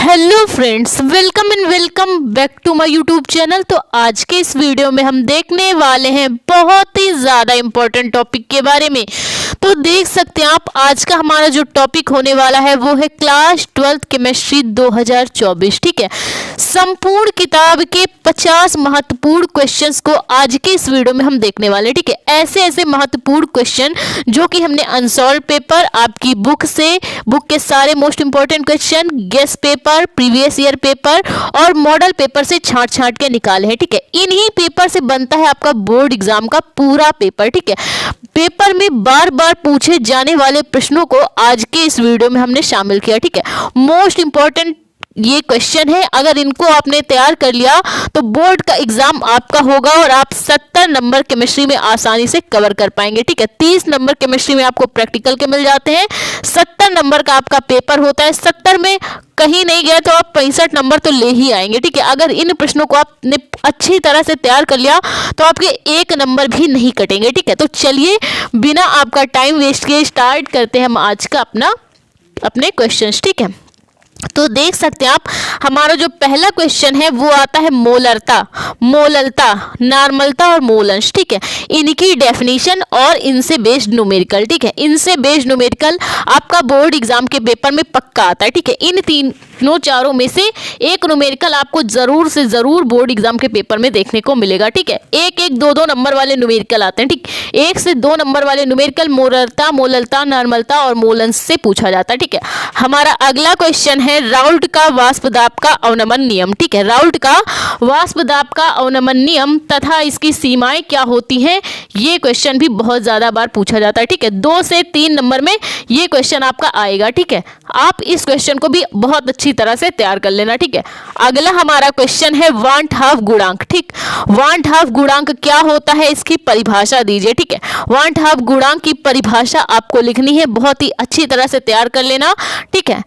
Hello friends, welcome and welcome back to my YouTube channel. तो आज के इस वीडियो में हम देखने वाले हैं बहुत ही ज़्यादा इम्पोर्टेंट टॉपिक के बारे में। तो देख सकते हैं आप, आज का हमारा जो टॉपिक होने वाला है वो है क्लास 12th केमिस्ट्री 2024। ठीक है, संपूर्ण किताब के 50 महत्वपूर्ण क्वेश्चंस को आज के इस वीडियो में हम देखने वाले हैं। ठीक है, ऐसे ऐसे महत्वपूर्ण क्वेश्चन जो कि हमने अनसॉल्व पेपर, आपकी बुक से, बुक के सारे most important question, guess paper, previous year paper और मॉडल पेपर से छांट छांट के निकाले हैं। ठीक है, इन्हीं पेपर से बनता है आपका बोर्ड एग्जाम का पूरा पेपर। ठीक है, पेपर में बार बार पूछे जाने वाले प्रश्नों को आज के इस वीडियो में हमने शामिल किया। ठीक है, मोस्ट इंपॉर्टेंट ये क्वेश्चन है, अगर इनको आपने तैयार कर लिया तो बोर्ड का एग्जाम आपका होगा और आप 70 नंबर केमिस्ट्री में आसानी से कवर कर पाएंगे। ठीक है, 30 नंबर केमिस्ट्री में आपको प्रैक्टिकल के मिल जाते हैं, 70 नंबर का आपका पेपर होता है। 70 में कहीं नहीं गए तो आप 65 नंबर तो ले ही आएंगे। ठीक है, अगर इन प्रश्नों को आपने अच्छी तरह से तैयार कर लिया तो आपके 1 नंबर भी नहीं कटेंगे। ठीक है, तो चलिए बिना आपका टाइम वेस्ट किए स्टार्ट करते हैं हम आज का अपने क्वेश्चंस। ठीक है, तो देख सकते हैं आप, हमारा जो पहला क्वेश्चन है वो आता है मोलरता, मोललता, नॉर्मलता और मोलंश। ठीक है, इनकी डेफिनेशन और इनसे बेस्ड न्यूमेरिकल। ठीक है, इनसे बेस्ड न्यूमेरिकल आपका बोर्ड एग्जाम के पेपर में पक्का आता है। ठीक है, इन तीनों चारों में से एक न्यूमेरिकल आपको जरूर से जरूर बोर्ड एग्जाम के पेपर में देखने को मिलेगा। ठीक है, एक एक दो दो नंबर वाले न्यूमेरिकल आते हैं। ठीक, 1 से 2 नंबर वाले न्यूमेरिकल मोलरता, मोललता, नॉर्मलता और मोलंश से पूछा जाता है। ठीक है, हमारा अगला क्वेश्चन है राउल्ट का वाष्प दाब का अवनमन नियम। ठीक है, राउल्ट का वाष्प दाब का अवनमन नियम तथा इसकी सीमाएं क्या होती हैं, ये क्वेश्चन भी बहुत ज्यादा बार पूछा जाता है। ठीक है, 2 से 3 नंबर में ये क्वेश्चन आपका आएगा। ठीक है, आप इस क्वेश्चन को भी बहुत अच्छी तरह से तैयार कर लेना। ठीक है, अगला हमारा क्वेश्चन है वांट हाफ गुणांक। ठीक, वांट हाफ गुणांक क्या होता है, इसकी परिभाषा दीजिए। ठीक है, वांट हाफ गुणांक की परिभाषा आपको लिखनी है, बहुत ही अच्छी तरह से तैयार कर लेना। ठीक है,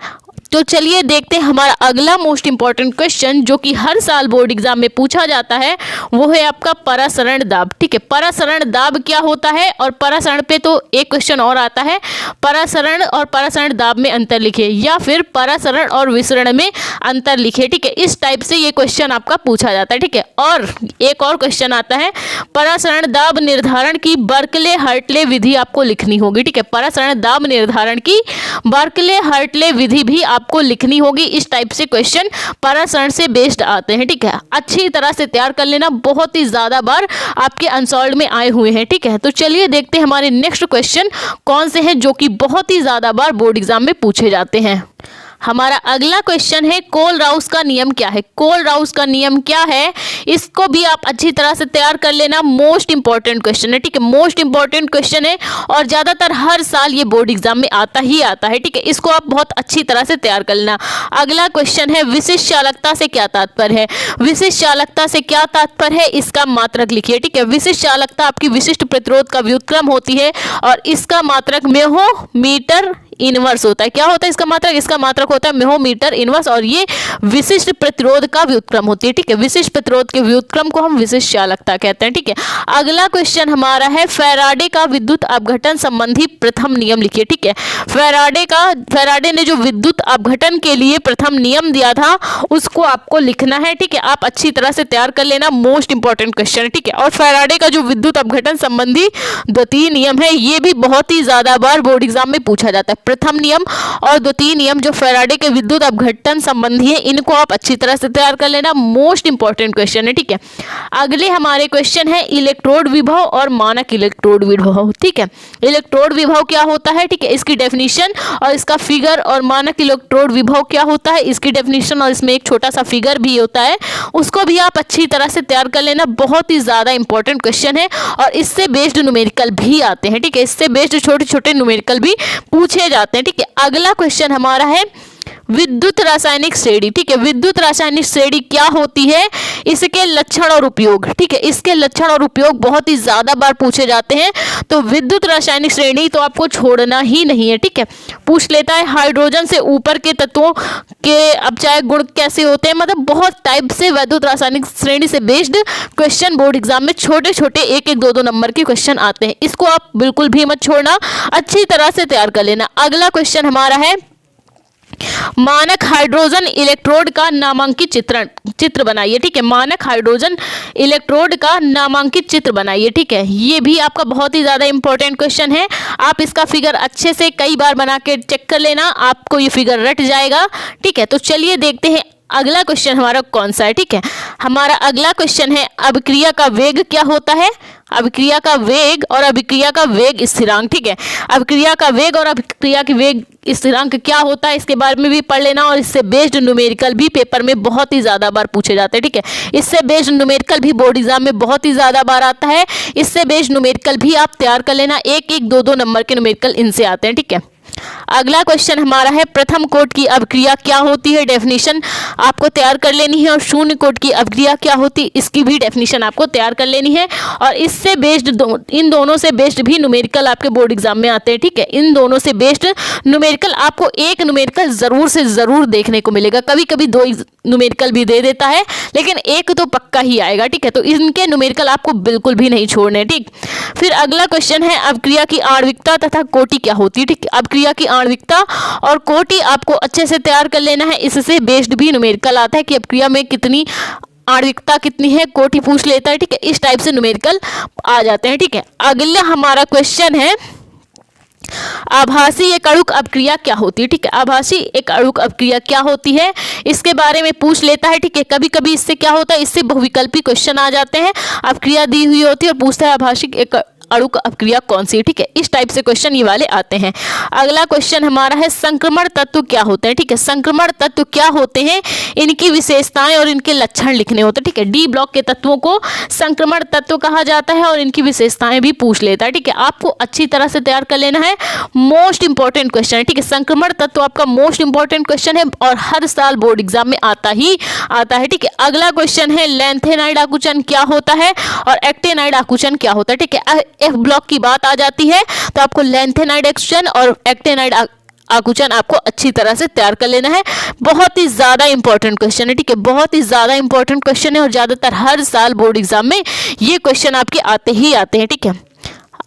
तो चलिए देखते हैं हमारा अगला मोस्ट इंपॉर्टेंट क्वेश्चन जो कि हर साल बोर्ड एग्जाम में पूछा जाता है, वो है आपका परासरण दाब। ठीक है, परासरण दाब क्या होता है, और परासरण पे तो एक क्वेश्चन और आता है, परासरण और परासरण दाब में अंतर लिखे, या फिर परासरण और विसरण में अंतर लिखे। ठीक है, इस टाइप से ये क्वेश्चन आपका पूछा जाता है। ठीक है, और एक और क्वेश्चन आता है, परासरण दाब निर्धारण की बर्कले हर्टले विधि आपको लिखनी होगी। ठीक है, परासरण दाब निर्धारण की बर्कले हर्टले विधि भी आपको लिखनी होगी। इस टाइप से क्वेश्चन परासरण से बेस्ड आते हैं। ठीक है, अच्छी तरह से तैयार कर लेना, बहुत ही ज्यादा बार आपके अनसॉल्व्ड में आए हुए हैं। ठीक है, तो चलिए देखते हैं हमारे नेक्स्ट क्वेश्चन कौन से हैं जो कि बहुत ही ज्यादा बार बोर्ड एग्जाम में पूछे जाते हैं। हमारा अगला क्वेश्चन है कोलराउस का नियम क्या है। कोलराउस का नियम क्या है, इसको भी आप अच्छी तरह से तैयार कर लेना, मोस्ट इंपॉर्टेंट क्वेश्चन है। ठीक है, मोस्ट इंपॉर्टेंट क्वेश्चन है और ज्यादातर हर साल ये बोर्ड एग्जाम में आता ही आता है। ठीक है, इसको आप बहुत अच्छी तरह से तैयार कर लेना। अगला क्वेश्चन है विशिष्ट चालकता से क्या तात्पर्य है। विशिष्ट चालकता से क्या तात्पर्य है, इसका मात्रक लिखिए। ठीक है, विशिष्ट चालकता आपकी विशिष्ट प्रतिरोध का व्युत्क्रम होती है और इसका मात्रक म्हो मीटर इनवर्स होता है। क्या होता है इसका मात्रक, इसका मात्रक होता है म्हो मीटर इनवर्स, और ये विशिष्ट प्रतिरोध का व्युत्क्रम होती है। ठीक है, विशिष्ट प्रतिरोध के व्युत्क्रम को हम विशिष्ट चालकता कहते हैं। ठीक है, अगला क्वेश्चन हमारा है फैराडे का विद्युत अपघटन संबंधी प्रथम नियम लिखिए। ठीक है, फैराडे ने जो विद्युत अपघटन के लिए प्रथम नियम दिया था उसको आपको लिखना है। ठीक है, आप अच्छी तरह से तैयार कर लेना, मोस्ट इंपॉर्टेंट क्वेश्चन है। ठीक है, और फैराडे का जो विद्युत अपघटन संबंधी द्वितीय नियम है, ये भी बहुत ही ज्यादा बार बोर्ड एग्जाम में पूछा जाता है। प्रथम नियम और द्वितीय नियम जो फैराडे के विद्युत अपघटन संबंधी है, इनको आप अच्छी तरह से तैयार कर लेना, मोस्ट इंपॉर्टेंट क्वेश्चन है। ठीक है, अगले हमारे क्वेश्चन है इलेक्ट्रोड विभव और मानक इलेक्ट्रोड विभव। ठीक है, इलेक्ट्रोड विभव क्या होता है, ठीक है, इसकी डेफिनेशन और इसका फिगर, और मानक इलेक्ट्रोड विभव क्या होता है, इसकी डेफिनेशन और इसमें एक छोटा सा फिगर भी होता है, उसको भी आप अच्छी तरह से तैयार कर लेना, बहुत ही ज्यादा इंपॉर्टेंट क्वेश्चन है और इससे बेस्ड न्यूमेरिकल भी आते हैं। ठीक है, इससे बेस्ड छोटे छोटे न्यूमेरिकल भी पूछे जाते हैं। ठीक है, अगला क्वेश्चन हमारा है विद्युत रासायनिक श्रेणी। ठीक है, विद्युत रासायनिक श्रेणी क्या होती है, इसके लक्षण और उपयोग। ठीक है, इसके लक्षण और उपयोग बहुत ही ज्यादा बार पूछे जाते हैं, तो विद्युत रासायनिक श्रेणी तो आपको छोड़ना ही नहीं है। ठीक है, पूछ लेता है हाइड्रोजन से ऊपर के तत्वों के अपचायक गुण कैसे होते हैं, मतलब बहुत टाइप से विद्युत रासायनिक श्रेणी से बेस्ड क्वेश्चन बोर्ड एग्जाम में छोटे छोटे 1-1, 2-2 नंबर के क्वेश्चन आते हैं, इसको आप बिल्कुल भी मत छोड़ना, अच्छी तरह से तैयार कर लेना। अगला क्वेश्चन हमारा है मानक हाइड्रोजन इलेक्ट्रोड का नामांकित चित्र बनाइए। ठीक है, मानक हाइड्रोजन इलेक्ट्रोड का नामांकित चित्र बनाइए। ठीक है, ये भी आपका बहुत ही ज्यादा इंपॉर्टेंट क्वेश्चन है। आप इसका फिगर अच्छे से कई बार बना के चेक कर लेना, आपको ये फिगर रट जाएगा। ठीक है, तो चलिए देखते हैं अगला क्वेश्चन हमारा कौन सा है। ठीक है, हमारा अगला क्वेश्चन है अभिक्रिया का वेग क्या होता है। अभिक्रिया का वेग और अभिक्रिया का वेग स्थिरांक। ठीक है, अभिक्रिया का वेग और अभिक्रिया की वेग स्थिरांक क्या होता है, इसके बारे में भी पढ़ लेना। और इससे बेस्ड न्यूमेरिकल भी पेपर में बहुत ही ज्यादा बार पूछे जाते हैं। ठीक है, इससे बेस्ड न्यूमेरिकल भी बोर्ड एग्जाम में बहुत ही ज्यादा बार आता है। इससे बेस्ड न्यूमेरिकल भी आप तैयार कर लेना, एक एक दो दो नंबर के न्यूमेरिकल इनसे आते हैं। ठीक है, अगला क्वेश्चन हमारा है प्रथम कोट की अभिक्रिया क्या होती है, डेफिनेशन आपको तैयार कर लेनी है। और शून्य कोट की अभिक्रिया क्या होती है, इसकी भी डेफिनेशन आपको तैयार कर लेनी है। और इससे बेस्ड इन दोनों से बेस्ड भी न्यूमेरिकल आपके बोर्ड एग्जाम में आते हैं। ठीक है, इन दोनों से बेस्ड न्यूमेरिकल आपको एक न्यूमेरिकल जरूर से जरूर देखने को मिलेगा। कभी कभी दो न्यूमेरिकल भी दे देता है, लेकिन एक तो पक्का ही आएगा। ठीक है, तो इनके न्यूमेरिकल आपको बिल्कुल भी नहीं छोड़ने। ठीक, फिर अगला क्वेश्चन है अभिक्रिया की आणविकता तथा कोटि क्या होती है। ठीक है, अभिक्रिया की आणविकता और कोटि आपको अच्छे से तैयार कर लेना है। इससे बेस्ड भी न्यूमेरिकल आता है कि अभिक्रिया में कितनी आणविकता कितनी है, कोटि पूछ लेता है। ठीक है, इस टाइप से न्यूमेरिकल आ जाते हैं। ठीक है, अगला हमारा क्वेश्चन है आभासी एक अणुक अभिक्रिया क्या होती है। ठीक है, आभासी एक अणुक अभिक्रिया क्या होती है, इसके बारे में पूछ लेता है। ठीक है, कभी कभी इससे क्या होता है, इससे बहुविकल्पी क्वेश्चन आ जाते हैं। अभिक्रिया दी हुई होती है और पूछता है आभासी एक अणुक अभिक्रिया कौन सी है। ठीक है, इस टाइप से क्वेश्चन ये वाले आते हैं। अगला क्वेश्चन हमारा है संक्रमण तत्व क्या होते हैं। ठीक है, संक्रमण तत्व क्या होते हैं, इनकी विशेषताएं और इनके लक्षण लिखने होते हैं। ठीक है, डी ब्लॉक के तत्वों को संक्रमण तत्व कहा जाता है और इनकी विशेषताएं भी पूछ लेता है। ठीक है, आपको अच्छी तरह से तैयार कर लेना है, मोस्ट इंपॉर्टेंट क्वेश्चन है। ठीक है, संक्रमण तत्व आपका मोस्ट इंपॉर्टेंट क्वेश्चन है और हर साल बोर्ड एग्जाम में आता है। ठीक है, अगला क्वेश्चन है लैंथेनाइड आकुंचन क्या होता है और एक्टेनाइड आकुंचन क्या होता है। ठीक है, एफ ब्लॉक की बात आ जाती है तो आपको लैंथेनाइड आकुंचन और एक्टेनाइड आकुंचन आपको अच्छी तरह से तैयार कर लेना है। बहुत ही ज्यादा इंपॉर्टेंट क्वेश्चन है। ठीक है, बहुत ही ज्यादा इंपॉर्टेंट क्वेश्चन है और ज्यादातर हर साल बोर्ड एग्जाम में ये क्वेश्चन आपके आते ही आते हैं। ठीक है,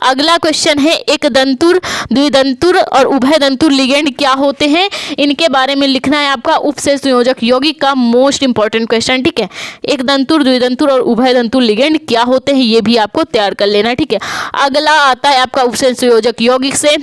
अगला क्वेश्चन है एक दंतुर, द्विदंतुर और उभय दंतुर लिगेंड क्या होते हैं, इनके बारे में लिखना है आपका। उपसे संयोजक यौगिक का मोस्ट इंपॉर्टेंट क्वेश्चन। ठीक है, एक दंतुर, द्विदंतुर और उभय दंतुर लिगेंड क्या होते हैं, ये भी आपको तैयार कर लेना है। ठीक है, अगला आता है आपका उपसे संयोजक यौगिक से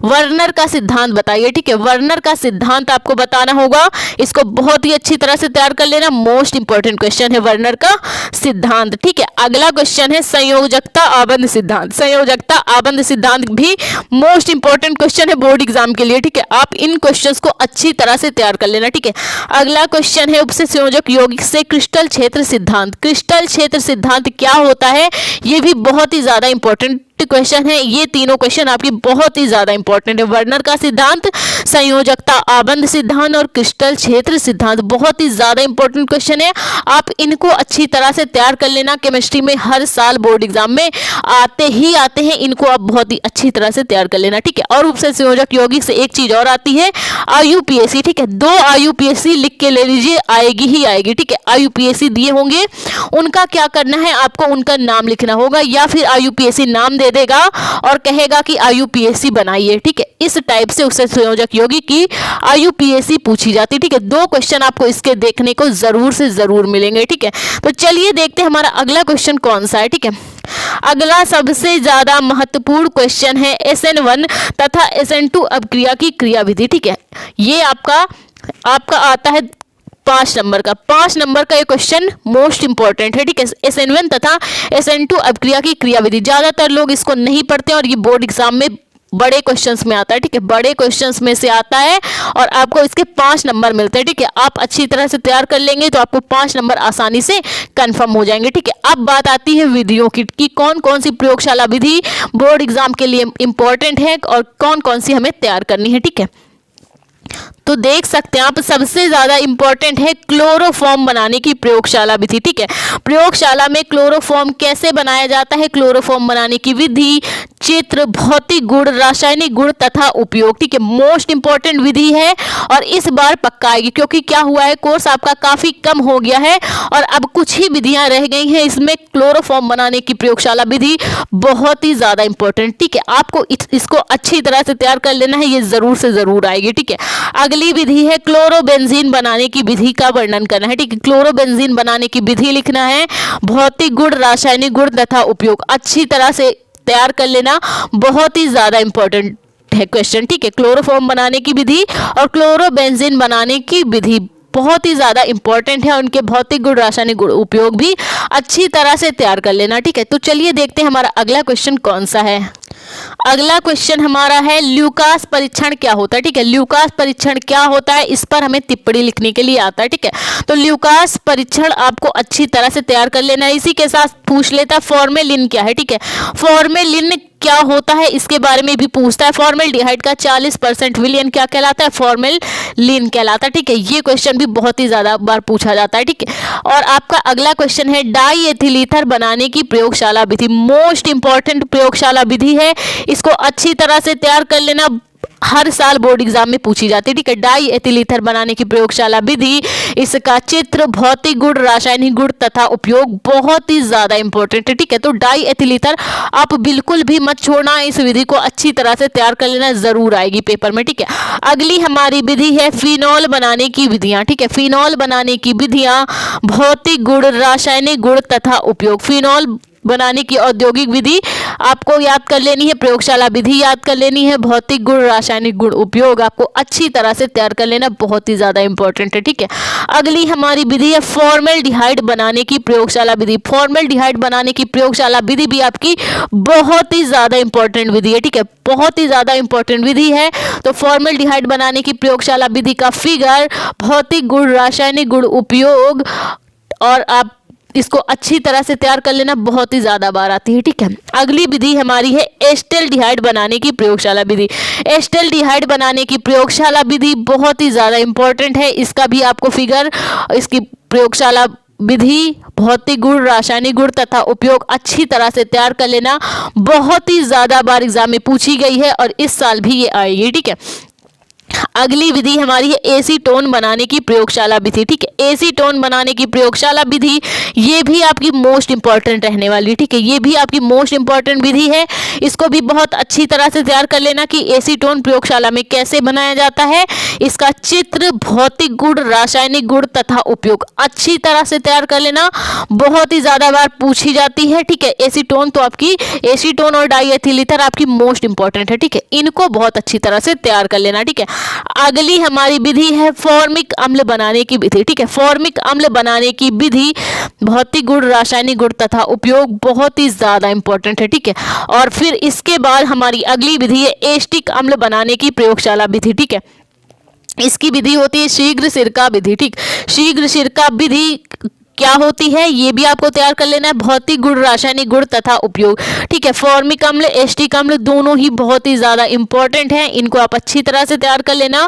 वर्नर का सिद्धांत बताइए। ठीक है, वर्नर का सिद्धांत आपको बताना होगा, इसको बहुत ही अच्छी तरह से तैयार कर लेना, मोस्ट इंपॉर्टेंट क्वेश्चन है वर्नर का सिद्धांत। ठीक है, अगला क्वेश्चन है संयोजकता आबंध सिद्धांत। संयोजकता आबंध सिद्धांत भी मोस्ट इंपॉर्टेंट क्वेश्चन है बोर्ड एग्जाम के लिए। ठीक है, आप इन क्वेश्चंस को अच्छी तरह से तैयार कर लेना। ठीक है, अगला क्वेश्चन है उपसे संयोजक यौगिक से क्रिस्टल क्षेत्र सिद्धांत। क्रिस्टल क्षेत्र सिद्धांत क्या होता है, ये भी बहुत ही ज्यादा इंपॉर्टेंट क्वेश्चन है। ये तीनों क्वेश्चन आपकी बहुत ही ज्यादा इंपॉर्टेंट है, वर्नर का सिद्धांत, संयोजकता आबंध सिद्धांत और क्रिस्टल क्षेत्र सिद्धांत बहुत ही ज्यादा इंपॉर्टेंट क्वेश्चन है। आप इनको अच्छी तरह से तैयार कर लेना, केमिस्ट्री में हर साल बोर्ड एग्जाम में आते हैं, इनको आप बहुत ही अच्छी तरह से तैयार कर लेना। ठीक है, और उपसे संयोजक यौगिक से एक चीज और आती है आयुपीएसी। ठीक है, 2 आयुपीएसी लिख के ले लीजिए, आएगी ही आएगी। ठीक है, आयुपीएसी दिए होंगे, उनका क्या करना है, आपको उनका नाम लिखना होगा या फिर आयुपीएसी नाम दे देगा और कहेगा कि आयुपीएसी बनाइए। ठीक है, इस टाइप से उससे संयोजक यौगिक की आयुपीएसी पूछी जाती है। ठीक है, 2 क्वेश्चन आपको इसके देखने को जरूर से जरूर मिलेंगे। ठीक है, तो चलिए देखते हैं हमारा अगला क्वेश्चन कौन सा है। ठीक है, अगला सबसे ज्यादा महत्वपूर्ण क्वेश्चन है SN1 तथा SN2 अभिक्रिया की क्रियाविधि। ठीक है, ये आपका आता है 5 नंबर का। 5 नंबर का ये क्वेश्चन मोस्ट इंपॉर्टेंट है। ठीक है, SN1 तथा SN2 अभिक्रिया की क्रियाविधि, ज्यादातर लोग इसको नहीं पढ़ते और ये बोर्ड एग्जाम में बड़े क्वेश्चंस में आता है। ठीक है, बड़े क्वेश्चंस में से आता है और आपको इसके 5 नंबर मिलते हैं। ठीक है, आप अच्छी तरह से तैयार कर लेंगे तो आपको 5 नंबर आसानी से कंफर्म हो जाएंगे। ठीक है, अब बात आती है विधियों की कि कौन कौन सी प्रयोगशाला विधि बोर्ड एग्जाम के लिए इंपॉर्टेंट है और कौन कौन सी हमें तैयार करनी है। ठीक है, तो देख सकते हैं आप सबसे ज्यादा इंपॉर्टेंट है क्लोरोफॉर्म बनाने की प्रयोगशाला विधि। ठीक है, प्रयोगशाला में क्लोरोफॉर्म कैसे बनाया जाता है, क्लोरोफॉर्म बनाने की विधि, चित्र, भौतिक गुण, रासायनिक गुण तथा उपयोग। ठीक है, मोस्ट इंपॉर्टेंट विधि है और इस बार पक्का आएगी, क्योंकि क्या हुआ है, कोर्स आपका काफी कम हो गया है और अब कुछ ही विधियां रह गई हैं। इसमें क्लोरोफॉर्म बनाने की प्रयोगशाला विधि बहुत ही ज्यादा इंपॉर्टेंट। ठीक है, आपको इसको अच्छी तरह से तैयार कर लेना है, ये जरूर से जरूर आएगी। ठीक है, अगली विधि है क्लोरोबेंजीन बनाने की विधि का वर्णन करना है। ठीक है, क्लोरोबेंजीन बनाने की विधि लिखना है, भौतिक गुण, रासायनिक गुण तथा उपयोग अच्छी तरह से तैयार कर लेना, बहुत ही ज्यादा इंपॉर्टेंट है क्वेश्चन। ठीक है, क्लोरोफॉर्म बनाने की विधि और क्लोरोबेंजीन बनाने की विधि बहुत ही ज्यादा इंपॉर्टेंट है, उनके भौतिक गुण, रासायनिक गुण, उपयोग भी अच्छी तरह से तैयार कर लेना। ठीक है, तो चलिए देखते हैं हमारा अगला क्वेश्चन कौन सा है। अगला क्वेश्चन हमारा है ल्यूकास परीक्षण क्या होता है। ठीक है, ल्यूकास परीक्षण क्या होता है, इस पर हमें टिप्पणी लिखने के लिए आता है। ठीक है, तो ल्यूकास परीक्षण आपको अच्छी तरह से तैयार कर लेना है। इसी के साथ पूछ लेता है फॉर्मेलिन क्या है। ठीक है, फॉर्मेलिन क्या होता है इसके बारे में भी पूछता है। फॉर्मेल्डिहाइड का 40% विलयन क्या कहलाता है, फॉर्मेलिन कहलाता है। ठीक है, ये क्वेश्चन भी बहुत ही ज्यादा बार पूछा जाता है। ठीक है, और आपका अगला क्वेश्चन है डाई एथिल ईथर बनाने की प्रयोगशाला विधि, मोस्ट इंपॉर्टेंट प्रयोगशाला विधि है, इसको अच्छी तरह से तैयार कर लेना, हर साल बोर्ड एग्जाम में पूछी जाती है। ठीक है, डाई एथिल ईथर बनाने की प्रयोगशाला विधि, इसका चित्र, भौतिक गुण, रासायनिक गुण तथा उपयोग बहुत ही ज्यादा इंपॉर्टेंट है। ठीक है, तो डाई एथिल ईथर आप बिल्कुल भी मत छोड़ना, इस विधि को अच्छी तरह से तैयार कर लेना, जरूर आएगी पेपर में। ठीक है, अगली हमारी विधि है फिनॉल बनाने की विधियां। ठीक है, फिनॉल बनाने की विधियां, भौतिक गुण, रासायनिक गुण तथा उपयोग। फिनॉल बनाने की औद्योगिक विधि आपको याद कर लेनी है, प्रयोगशाला विधि याद कर लेनी है, भौतिक गुण, रासायनिक गुण, उपयोग आपको अच्छी तरह से तैयार कर लेना, बहुत ही ज्यादा इंपॉर्टेंट है। ठीक है, अगली हमारी विधि है फॉर्मेल्डिहाइड बनाने की प्रयोगशाला विधि। फॉर्मेल्डिहाइड बनाने की प्रयोगशाला विधि भी आपकी बहुत ही ज्यादा इंपॉर्टेंट विधि है। ठीक है, बहुत ही ज्यादा इंपॉर्टेंट विधि है। तो फॉर्मेल्डिहाइड बनाने की प्रयोगशाला विधि का फिगर, भौतिक गुण, रासायनिक गुण, उपयोग, और आप इसको अच्छी तरह से तैयार कर लेना, बहुत ही ज्यादा बार आती है। ठीक है, अगली विधि हमारी है एस्टेल्डिहाइड बनाने की प्रयोगशाला विधि। एस्टेल्डिहाइड बनाने की प्रयोगशाला विधि बहुत ही ज्यादा इंपॉर्टेंट है, इसका भी आपको फिगर, इसकी प्रयोगशाला विधि, भौतिक गुण, रासायनिक गुण तथा उपयोग अच्छी तरह से तैयार कर लेना, बहुत ही ज्यादा बार एग्जाम में पूछी गई है और इस साल भी ये आएगी। ठीक है, अगली विधि हमारी है एसीटोन बनाने की प्रयोगशाला विधि। ठीक है, एसीटोन बनाने की प्रयोगशाला विधि, ये भी आपकी मोस्ट इंपॉर्टेंट रहने वाली। ठीक है, ये भी आपकी मोस्ट इंपॉर्टेंट विधि है, इसको भी बहुत अच्छी तरह से तैयार कर लेना कि एसीटोन प्रयोगशाला में कैसे बनाया जाता है, इसका चित्र, भौतिक गुण, रासायनिक गुण तथा उपयोग अच्छी तरह से तैयार कर लेना, बहुत ही ज्यादा बार पूछी जाती है। ठीक है, एसीटोन तो आपकी, एसीटोन और डाई एथिल ईथर आपकी मोस्ट इंपॉर्टेंट है। ठीक है, इनको बहुत अच्छी तरह से तैयार कर लेना। ठीक है, अगली हमारी विधि है फॉर्मिक अम्ल बनाने की विधि। ठीक है, फॉर्मिक अम्ल बनाने की विधि, भौतिक गुण, रासायनिक गुण तथा उपयोग बहुत ही ज्यादा इंपॉर्टेंट है। ठीक है, और फिर इसके बाद हमारी अगली विधि है एस्टिक अम्ल बनाने की प्रयोगशाला विधि। ठीक है, इसकी विधि होती है शीघ्र सिरका विधि। ठीक, शीघ्र सिरका विधि क्या होती है, ये भी आपको तैयार कर लेना है, भौतिक गुण, रासायनिक गुण तथा उपयोग। ठीक है, फॉर्मिक अम्ल, एस्टिक अम्ल दोनों ही बहुत ही ज्यादा इंपॉर्टेंट है, इनको आप अच्छी तरह से तैयार कर लेना।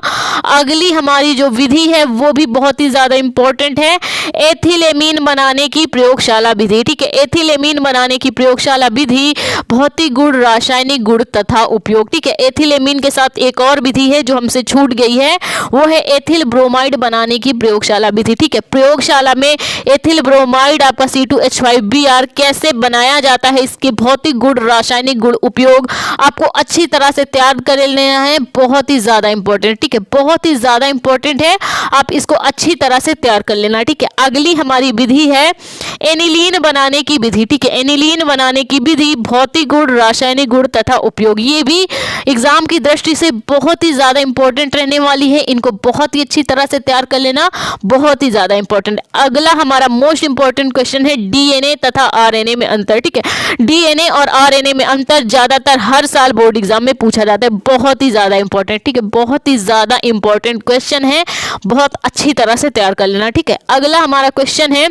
अगली हमारी जो विधि है वो भी बहुत ही ज्यादा इंपॉर्टेंट है, एथिलेमीन बनाने की प्रयोगशाला विधि। ठीक है, एथिलेमीन बनाने की प्रयोगशाला विधि, भौतिक गुण, रासायनिक गुण तथा उपयोग। ठीक है, एथिलेमीन के साथ एक और विधि है जो हमसे छूट गई है, वो है एथिल ब्रोमाइड बनाने की प्रयोगशाला विधि। ठीक है, प्रयोगशाला में एथिल ब्रोमाइड आपका C2H5Br कैसे बनाया जाता है, इसके भौतिक गुण, रासायनिक गुण, उपयोग आपको अच्छी तरह से तैयार कर लेना है, बहुत ही ज्यादा इंपॉर्टेंट। ठीक है, बहुत ही ज्यादा इंपॉर्टेंट है, आप इसको अच्छी तरह से तैयार कर लेना। ठीक है, अगली हमारी विधि है एनिलीन बनाने की विधि। ठीक है, एनिलीन बनाने की विधि, भौतिक गुण, रासायनिक गुण तथा उपयोग, ये भी एग्जाम की दृष्टि से बहुत ही ज्यादा इंपॉर्टेंट रहने वाली है, इनको बहुत ही अच्छी तरह से तैयार कर लेना, बहुत ही ज्यादा इंपॉर्टेंट। अगला हमारा हमारा मोस्ट इंपॉर्टेंट क्वेश्चन है डीएनए तथा आरएनए में अंतर। ठीक है, डीएनए और आरएनए में अंतर ज्यादातर हर साल बोर्ड एग्जाम में पूछा जाता है, बहुत ही ज्यादा इंपॉर्टेंट। ठीक है, बहुत ही ज्यादा इंपॉर्टेंट क्वेश्चन है, बहुत अच्छी तरह से तैयार कर लेना। ठीक है, अगला हमारा क्वेश्चन है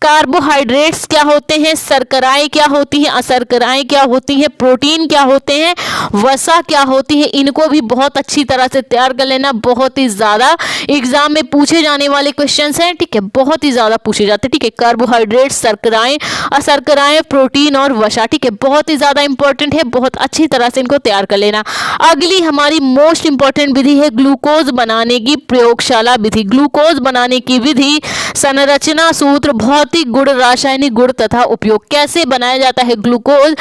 कार्बोहाइड्रेट्स क्या होते हैं, शर्कराएं क्या होती हैं, अशर्कराएं क्या होती हैं, प्रोटीन क्या होते हैं, वसा क्या होती है, इनको भी बहुत अच्छी तरह से तैयार कर लेना। बहुत ही ज्यादा एग्जाम में पूछे जाने वाले क्वेश्चंस हैं। ठीक है, बहुत ही ज्यादा पूछे जाते हैं। ठीक है, कार्बोहाइड्रेट्स, शर्कराएं, अशर्कराएं, प्रोटीन और वसा। ठीक है, बहुत ही ज्यादा इंपॉर्टेंट है, बहुत अच्छी तरह से इनको तैयार कर लेना। अगली हमारी मोस्ट इंपॉर्टेंट विधि है ग्लूकोज बनाने की प्रयोगशाला विधि। ग्लूकोज बनाने की विधि, संरचना, सूत्र, भौतिक गुण, रासायनिक गुण तथा उपयोग। कैसे बनाया जाता है ग्लूकोज,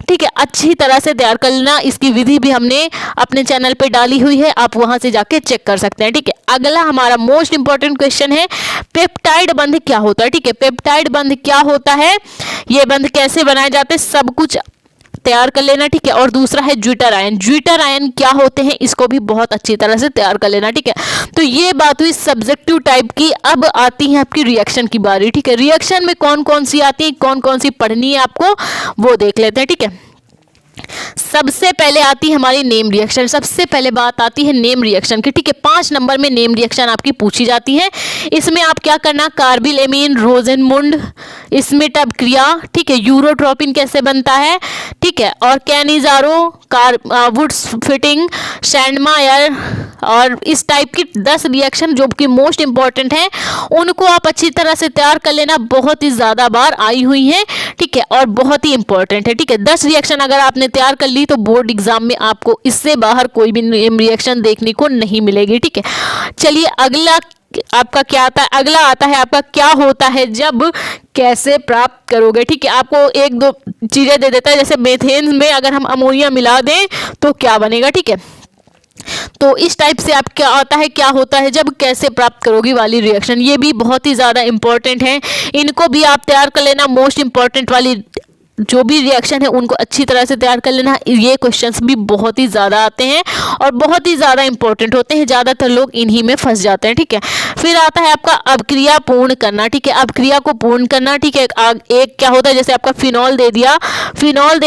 ठीक है, अच्छी तरह से तैयार कर लेना। इसकी विधि भी हमने अपने चैनल पे डाली हुई है, आप वहां से जाके चेक कर सकते हैं। ठीक है, अगला हमारा मोस्ट इंपॉर्टेंट क्वेश्चन है पेप्टाइड बंध क्या होता है। ठीक है, पेप्टाइड बंध क्या होता है, ये बंध कैसे बनाए जाते हैं, सब कुछ तैयार कर लेना। ठीक है, और दूसरा है ज्विटर आयन। ज्विटर आयन क्या होते हैं, इसको भी बहुत अच्छी तरह से तैयार कर लेना। ठीक है, तो ये बात हुई सब्जेक्टिव टाइप की। अब आती है आपकी रिएक्शन की बारी। ठीक है, रिएक्शन में कौन कौन सी आती है, कौन कौन सी पढ़नी है आपको, वो देख लेते हैं। ठीक है, सबसे पहले आती है हमारी नेम रिएक्शन। सबसे पहले बात आती है नेम रिएक्शन की। ठीक है, 5 नंबर में नेम रिएक्शन आपकी पूछी जाती है। इसमें आप क्या करना, कार्बिल एमीन, रोजेनमुंड, स्मिट अभिक्रिया, ठीक है, यूरोट्रोपिन कैसे बनता है, ठीक है, और कैनिजारो, वुड्स फिटिंग, सैंडमायर, और इस टाइप की 10 रिएक्शन जो कि मोस्ट इंपॉर्टेंट है, उनको आप अच्छी तरह से तैयार कर लेना। बहुत ही ज्यादा बार आई हुई है। ठीक है, और बहुत ही इंपॉर्टेंट है। ठीक है, 10 रिएक्शन अगर आपने तैयार कर ली तो बोर्ड एग्जाम में आपको इससे बाहर कोई भी नेम रिएक्शन देखने को नहीं मिलेगी। ठीक है, चलिए अगला आपका क्या आता है, अगला आता है आपका क्या होता है जब, कैसे प्राप्त करोगे। ठीक है, आपको 1-2 चीजें दे देता है, जैसे मेथेन में अगर हम अमोनिया मिला दें तो क्या बनेगा। ठीक है, तो इस टाइप से आप क्या आता है, क्या होता है जब, कैसे प्राप्त करोगी वाली रिएक्शन, ये भी बहुत ही ज्यादा इंपॉर्टेंट है। इनको भी आप तैयार कर लेना। मोस्ट इंपॉर्टेंट वाली जो भी रिएक्शन है उनको अच्छी तरह से तैयार कर लेना। ये क्वेश्चंस भी बहुत ही ज़्यादा आते हैं और बहुत ही ज़्यादा इंपॉर्टेंट होते हैं, ज़्यादातर लोग इन्हीं में फंस जाते हैं। ठीक है, फिर आता है आपका अभिक्रिया पूर्ण करना। ठीक है, अभिक्रिया को पूर्ण करना। ठीक है, एक क्या होता है, जैसे आपका फिनॉल दे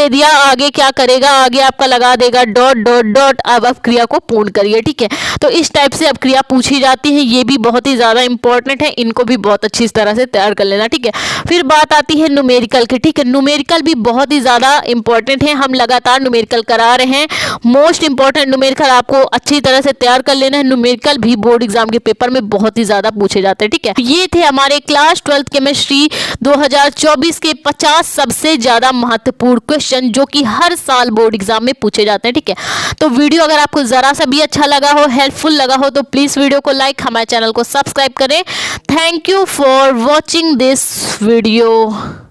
दिया, आगे क्या करेगा, आगे आपका लगा देगा डॉट डॉट डॉट, अब अभिक्रिया को पूर्ण करिए। ठीक है, तो इस टाइप से अभिक्रिया पूछी जाती है, ये भी बहुत ही ज़्यादा इंपॉर्टेंट है, इनको भी बहुत अच्छी तरह से तैयार कर लेना। ठीक है, फिर बात आती है न्यूमेरिकल की। ठीक है, न्यूमेरिकल भी बहुत ही ज्यादा इंपॉर्टेंट है, हम लगातार न्यूमेरिकल करा रहे हैं। मोस्ट इंपॉर्टेंट न्यूमेरिकल आपको अच्छी तरह से तैयार कर लेना है। न्यूमेरिकल भी बोर्ड एग्जाम के पेपर में बहुत ही ज्यादा पूछे जाते हैं। ठीक है, ये थे हमारे क्लास 12th केमिस्ट्री 2024 के 50 सबसे ज्यादा महत्वपूर्ण क्वेश्चन जो कि हर साल बोर्ड एग्जाम में पूछे जाते हैं। ठीक है, तो वीडियो अगर आपको जरा सा भी अच्छा लगा हो, हेल्पफुल लगा हो, तो प्लीज वीडियो को लाइक, हमारे चैनल को सब्सक्राइब करें। Thank you for watching this video.